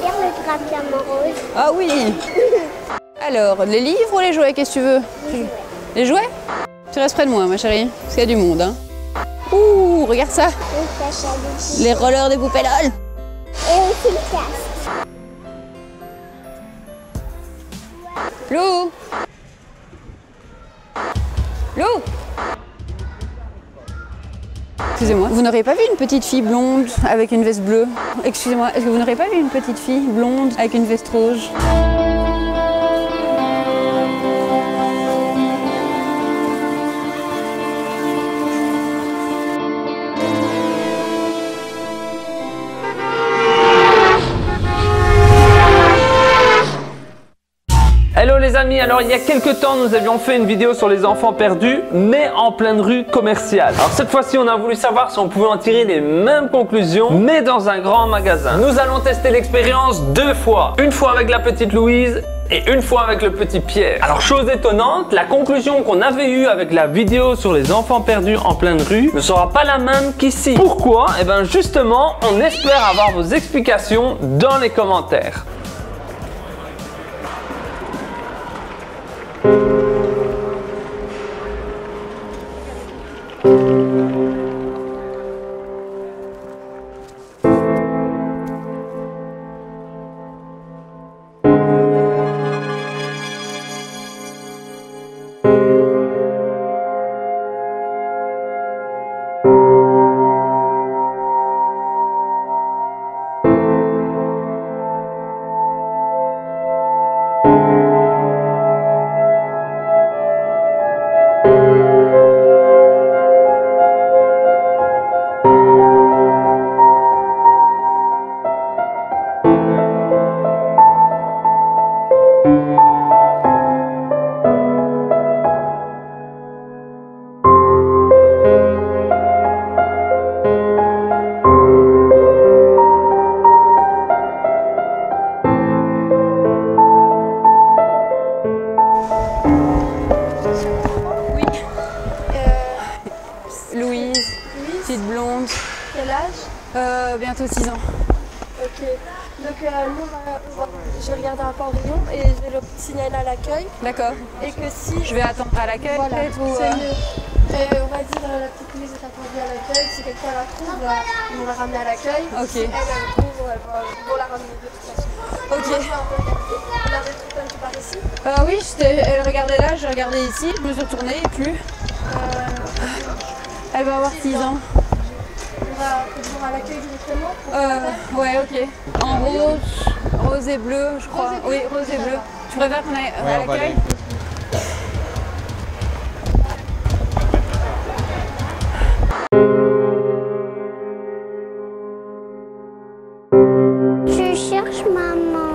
dire le gratte-diamant rose. Ah oui. Alors, les livres ou les jouets, qu'est-ce que tu veux? Les jouets? Tu restes près de moi, ma chérie, parce qu'il y a du monde. Hein. Ouh, regarde ça. Les rollers des poupées LOL. Et aussi le casque. Lou. Lou. Excusez-moi, vous n'auriez pas vu une petite fille blonde avec une veste bleue? Excusez-moi, est-ce que vous n'auriez pas vu une petite fille blonde avec une veste rouge? Hello les amis, alors il y a quelques temps nous avions fait une vidéo sur les enfants perdus mais en pleine rue commerciale. Alors cette fois-ci on a voulu savoir si on pouvait en tirer les mêmes conclusions mais dans un grand magasin. Nous allons tester l'expérience 2 fois. Une fois avec la petite Louise et une fois avec le petit Pierre. Alors chose étonnante, la conclusion qu'on avait eue avec la vidéo sur les enfants perdus en pleine rue ne sera pas la même qu'ici. Pourquoi? Eh bien justement, on espère avoir vos explications dans les commentaires. Louise, petite blonde. Quel âge? Bientôt 6 ans. Ok. Donc je vais regarder un peu en rayon et je vais le signaler à l'accueil. D'accord. Et que si... Je vais attendre à l'accueil Voilà, peut-être ou... c'est mieux. Et on va dire la petite Louise est attendue à l'accueil. Si quelqu'un la trouve, ils vont la ramener à l'accueil. Ok. Si elle trouve, ils vont la ramener de toute façon. Ok. On avait le truc qui par ici. Oui, elle regardait là, j'ai regardé ici, je me suis retournée et plus. Elle va avoir 6 ans. On va toujours à l'accueil directement. Ouais, ok. En rose et bleu, je crois. Oui, rose et bleu. Tu préfères qu'on aille à l'accueil? Je cherche maman.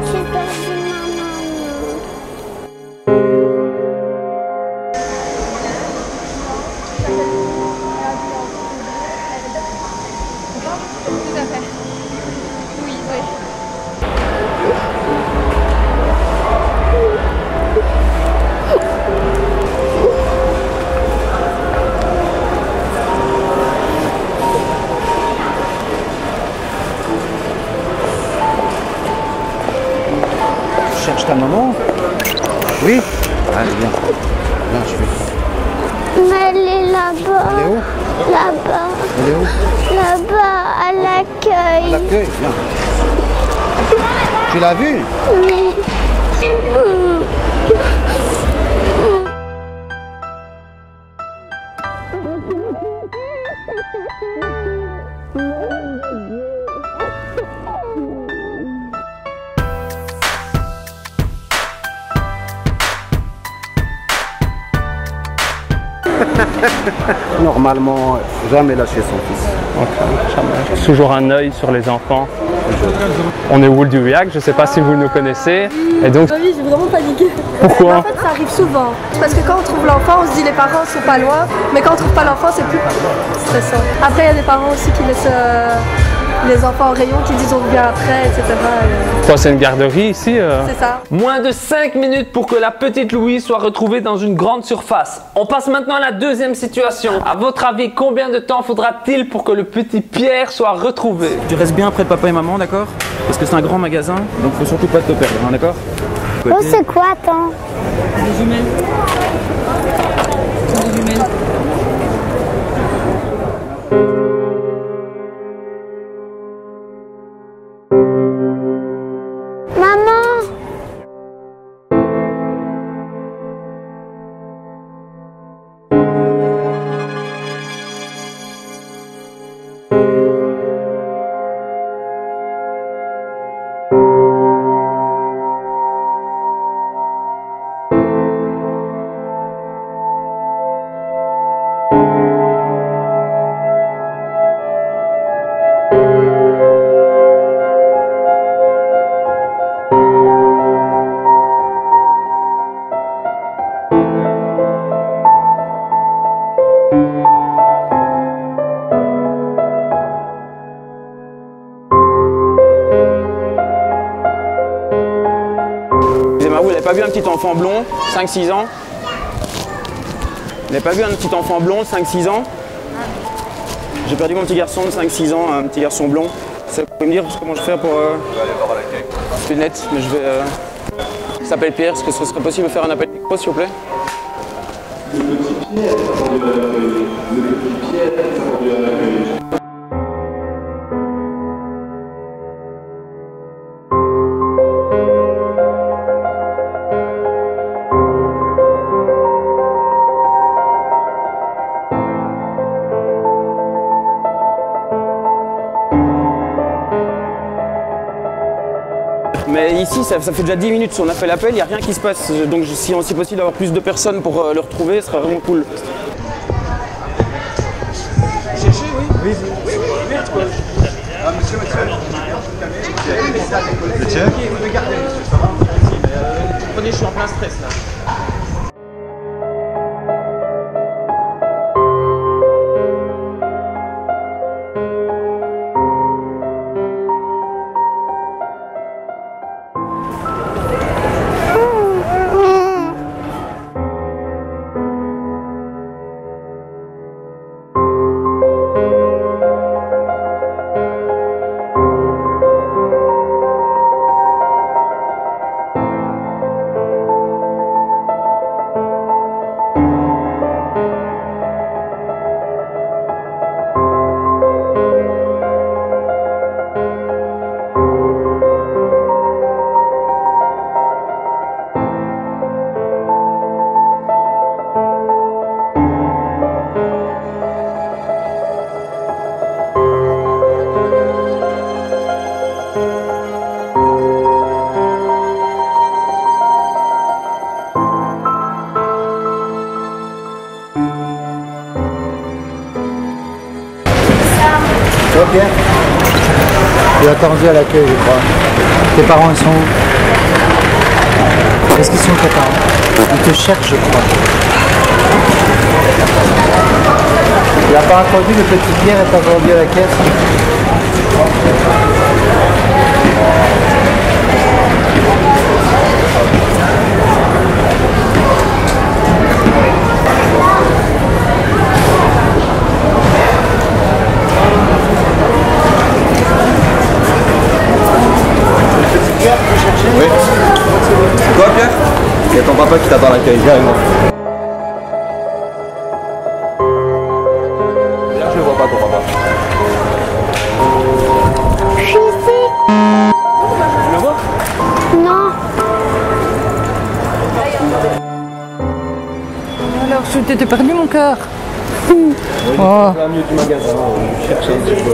J'ai perdu ma maman. Tout à fait. Oui, oui. Tu cherches ta maman? Oui? Allez, viens. Viens, je vais. Mais elle est là-bas. Elle est où? Là-bas. Elle est où? Là-bas, à l'accueil. L'accueil, viens. Tu l'as vue? Oui. Normalement, jamais lâcher son fils. Okay, jamais. Toujours un œil sur les enfants. On est Wool-du-Wiac, je ne sais pas si vous nous connaissez. Et donc... Oui, j'ai vraiment paniqué. Pourquoi? En fait, ça arrive souvent. Parce que quand on trouve l'enfant, on se dit les parents sont pas loin. Mais quand on trouve pas l'enfant, c'est plus stressant. Après, il y a des parents aussi qui laissent les enfants au rayon qui disent on revient après, etc. Ça, c'est une garderie ici. C'est ça. Moins de 5 minutes pour que la petite Louise soit retrouvée dans une grande surface. On passe maintenant à la deuxième situation. À votre avis, combien de temps faudra-t-il pour que le petit Pierre soit retrouvé? Tu restes bien près de papa et maman, d'accord? Parce que c'est un grand magasin, donc faut surtout pas te perdre, hein, d'accord? Oh, c'est quoi, attends? Des jumelles. Ce sont des jumelles. Maman! Vous n'avez pas vu un petit enfant blond, 5-6 ans? Vous n'avez pas vu un petit enfant blond, 5-6 ans? J'ai perdu mon petit garçon de 5-6 ans, un petit garçon blond. Vous pouvez me dire comment je fais pour... C'est net, mais je vais... Il s'appelle Pierre, est-ce que ce serait possible de faire un appel micro, s'il vous plaît? Le petit Pierre est attendu à l'accueil. Le petit Pierre est attendu à l'accueil. Mais ici, ça fait déjà 10 minutes qu'on a fait l'appel, il n'y a rien qui se passe. Donc si c'est possible d'avoir plus de personnes pour le retrouver, ce serait vraiment cool. Cherchez, oui. Oui, merde quoi. Ah, monsieur. Le tien. Ok, vous regardez, monsieur, ça va? Prenez, je suis en plein stress là. Ça va, Pierre? Tu es attendu à l'accueil, je crois. Tes parents, ils sont où? Est-ce qu'ils sont tes parents? Ils te cherchent, je crois. Tu n'as pas entendu le petit Pierre est attendu à la caisse? Oui. C'est quoi, Pierre? Il y a ton papa qui t'attend à l'accueil, viens avec moi. Là, je le vois pas, ton papa. Je suis ici. Tu le vois? Non. Alors, je t'ai perdu mon cœur. Oh. Du magasin, chercher un petit peu.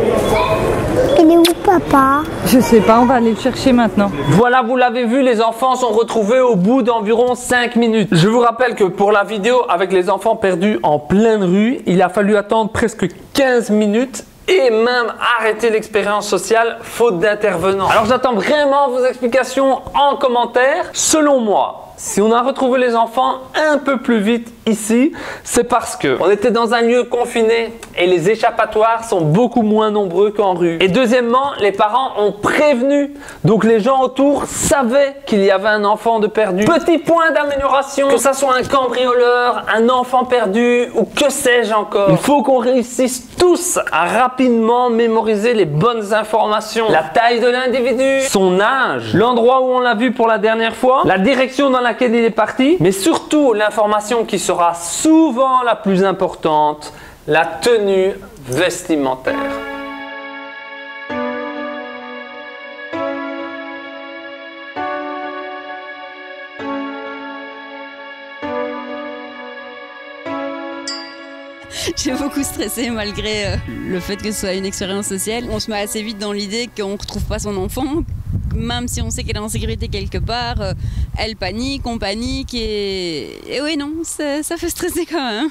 Il est où, papa? Je sais pas, on va aller le chercher maintenant. Voilà, vous l'avez vu, les enfants sont retrouvés au bout d'environ 5 minutes. Je vous rappelle que pour la vidéo avec les enfants perdus en pleine rue, il a fallu attendre presque 15 minutes et même arrêter l'expérience sociale faute d'intervenants. Alors j'attends vraiment vos explications en commentaire. Selon moi, si on a retrouvé les enfants un peu plus vite ici, c'est parce que on était dans un lieu confiné et les échappatoires sont beaucoup moins nombreux qu'en rue. Et deuxièmement, les parents ont prévenu, donc les gens autour savaient qu'il y avait un enfant de perdu. Petit point d'amélioration, que ça soit un cambrioleur, un enfant perdu ou que sais-je encore. Il faut qu'on réussisse tous à rapidement mémoriser les bonnes informations. La taille de l'individu, son âge, l'endroit où on l'a vu pour la dernière fois, la direction dans laquelle il est parti, mais surtout l'information qui sera souvent la plus importante, la tenue vestimentaire. J'ai beaucoup stressé malgré le fait que ce soit une expérience sociale. On se met assez vite dans l'idée qu'on ne retrouve pas son enfant. Même si on sait qu'elle est en sécurité quelque part, elle panique, on panique et oui non, ça fait stresser quand même.